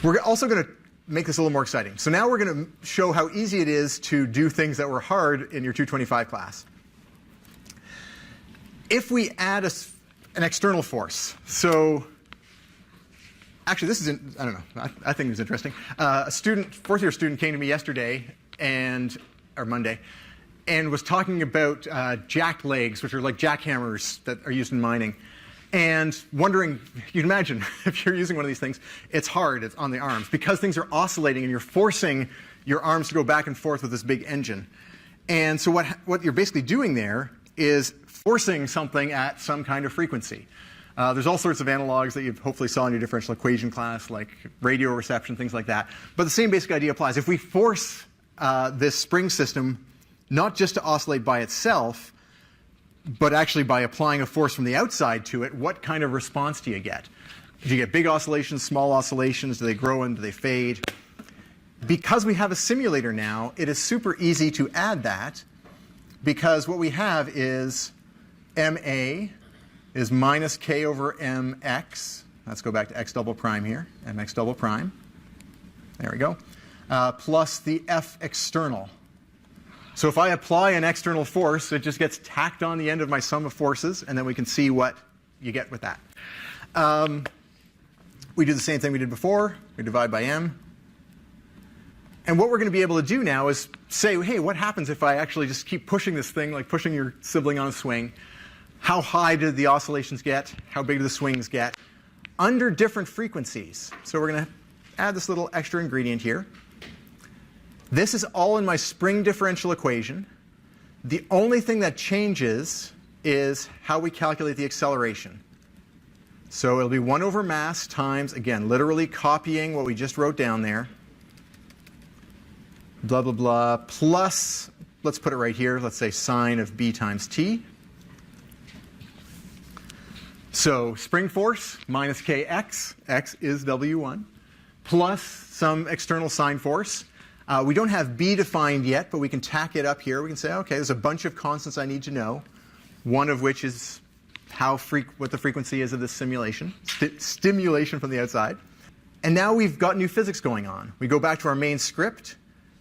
We're also going to make this a little more exciting. So now we're going to show how easy it is to do things that were hard in your 225 class. If we add an external force, so actually this is, I don't know, I think it's interesting. A student, fourth-year student came to me yesterday, or Monday, and was talking about jack legs, which are like jackhammers that are used in mining. And wondering, you can imagine, if you're using one of these things, it's hard, it's on the arms, because things are oscillating and you're forcing your arms to go back and forth with this big engine. And so what you're basically doing there is forcing something at some kind of frequency. There's all sorts of analogs that you hopefully saw in your differential equation class, like radio reception, things like that. But the same basic idea applies. If we force this spring system not just to oscillate by itself, but actually by applying a force from the outside to it, what kind of response do you get? Do you get big oscillations, small oscillations? Do they grow and do they fade? Because we have a simulator now, it is super easy to add that, because what we have is MA is minus K over MX. Let's go back to X double prime here, MX double prime. There we go. Plus the F external. So if I apply an external force, it just gets tacked on the end of my sum of forces, and then we can see what you get with that. We do the same thing we did before. We divide by m. And what we're going to be able to do now is say, hey, what happens if I actually just keep pushing this thing, like pushing your sibling on a swing? How high do the oscillations get? How big do the swings get? Under different frequencies. So we're going to add this little extra ingredient here. This is all in my spring differential equation. The only thing that changes is how we calculate the acceleration. So it'll be 1 over mass times, again, literally copying what we just wrote down there, blah, blah, blah, plus, let's put it right here, let's say sine of b times t. So spring force minus kx, x is W1, plus some external sine force. We don't have b defined yet, but we can tack it up here. We can say, okay, there's a bunch of constants I need to know, one of which is what the frequency is of this simulation, stimulation from the outside. And now we've got new physics going on. We go back to our main script.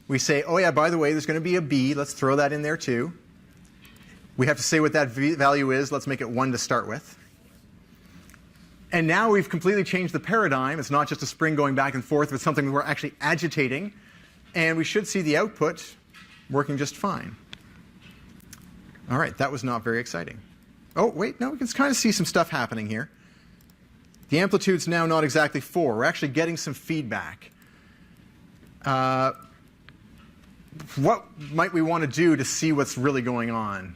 We say, oh yeah, by the way, there's going to be a b. Let's throw that in there too. We have to say what that value is. Let's make it 1 to start with. And now we've completely changed the paradigm. It's not just a spring going back and forth, but something we're actually agitating. And we should see the output working just fine. All right, that was not very exciting. Oh, wait, no, we can kind of see some stuff happening here. The amplitude's now not exactly 4. We're actually getting some feedback. What might we want to do to see what's really going on?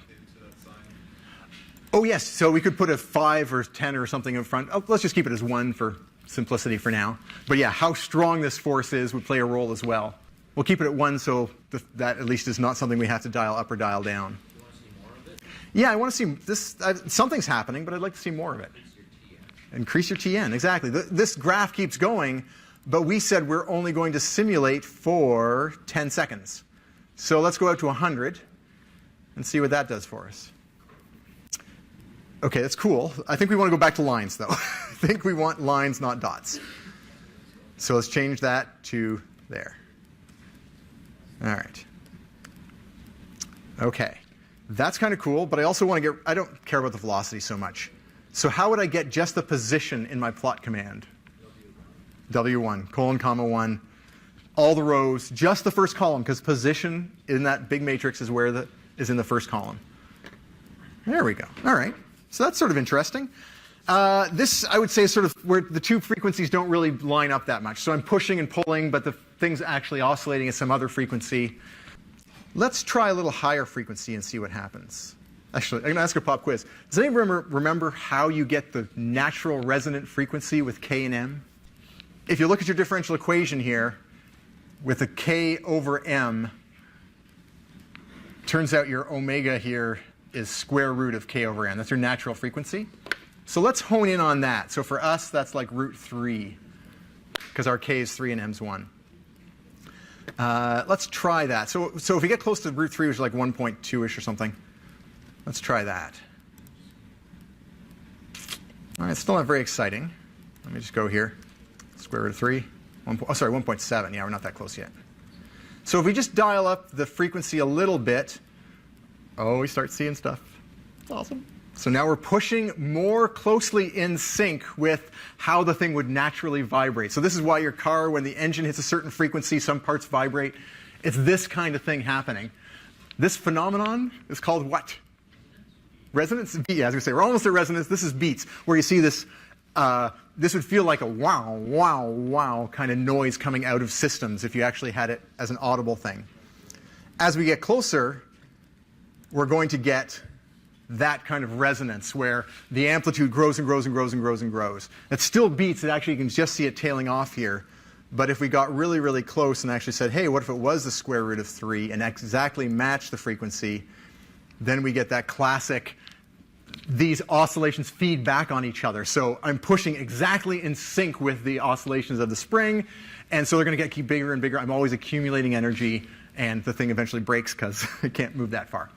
Oh, yes, so we could put a 5 or 10 or something in front. Oh, let's just keep it as 1 for simplicity for now. But yeah, how strong this force is would play a role as well. We'll keep it at 1 so that at least is not something we have to dial up or dial down. Do you want to see more of it? Yeah, I want to see this. Something's happening, but I'd like to see more of it. Increase your TN, exactly. This graph keeps going, but we said we're only going to simulate for 10 seconds. So let's go out to 100 and see what that does for us. OK, that's cool. I think we want to go back to lines, though. I think we want lines, not dots. So let's change that to there. All right. OK. That's kind of cool, but I also want to I don't care about the velocity so much. So how would I get just the position in my plot command? W1, colon, comma, 1. All the rows, just the first column, because position in that big matrix is where is in the first column. There we go. All right. So that's sort of interesting. This, I would say, is sort of where the two frequencies don't really line up that much. So I'm pushing and pulling, but the thing's actually oscillating at some other frequency. Let's try a little higher frequency and see what happens. Actually, I'm going to ask a pop quiz. Does anyone remember how you get the natural resonant frequency with K and M? If you look at your differential equation here, with a K over M, turns out your omega here is square root of K over M. That's your natural frequency. So let's hone in on that. So for us, that's like root 3, because our K is 3 and M's 1. Let's try that. So if we get close to root 3, which is like 1.2-ish or something, let's try that. All right, still not very exciting. Let me just go here. Square root of 3. 1.7. Yeah, we're not that close yet. So if we just dial up the frequency a little bit, oh, we start seeing stuff. It's awesome. So now we're pushing more closely in sync with how the thing would naturally vibrate. So this is why your car, when the engine hits a certain frequency, some parts vibrate. It's this kind of thing happening. This phenomenon is called what? Resonance? Yeah, I was going to say, we're almost at resonance. This is beats, where you see this. This would feel like a wow, wow, wow kind of noise coming out of systems if you actually had it as an audible thing. As we get closer, we're going to get that kind of resonance where the amplitude grows and grows and grows and grows and grows. It still beats. It actually, you can just see it tailing off here. But if we got really, really close and actually said, hey, what if it was the square root of 3 and exactly matched the frequency, then we get that classic, these oscillations feed back on each other. So I'm pushing exactly in sync with the oscillations of the spring, and so they're going to keep bigger and bigger. I'm always accumulating energy, and the thing eventually breaks because it can't move that far.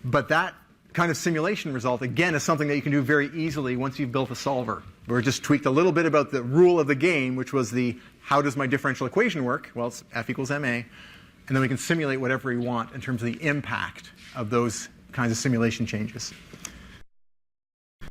But that kind of simulation result, again, is something that you can do very easily once you've built a solver. We're just tweaked a little bit about the rule of the game, which was the how does my differential equation work? Well, it's F equals ma. And then we can simulate whatever we want in terms of the impact of those kinds of simulation changes.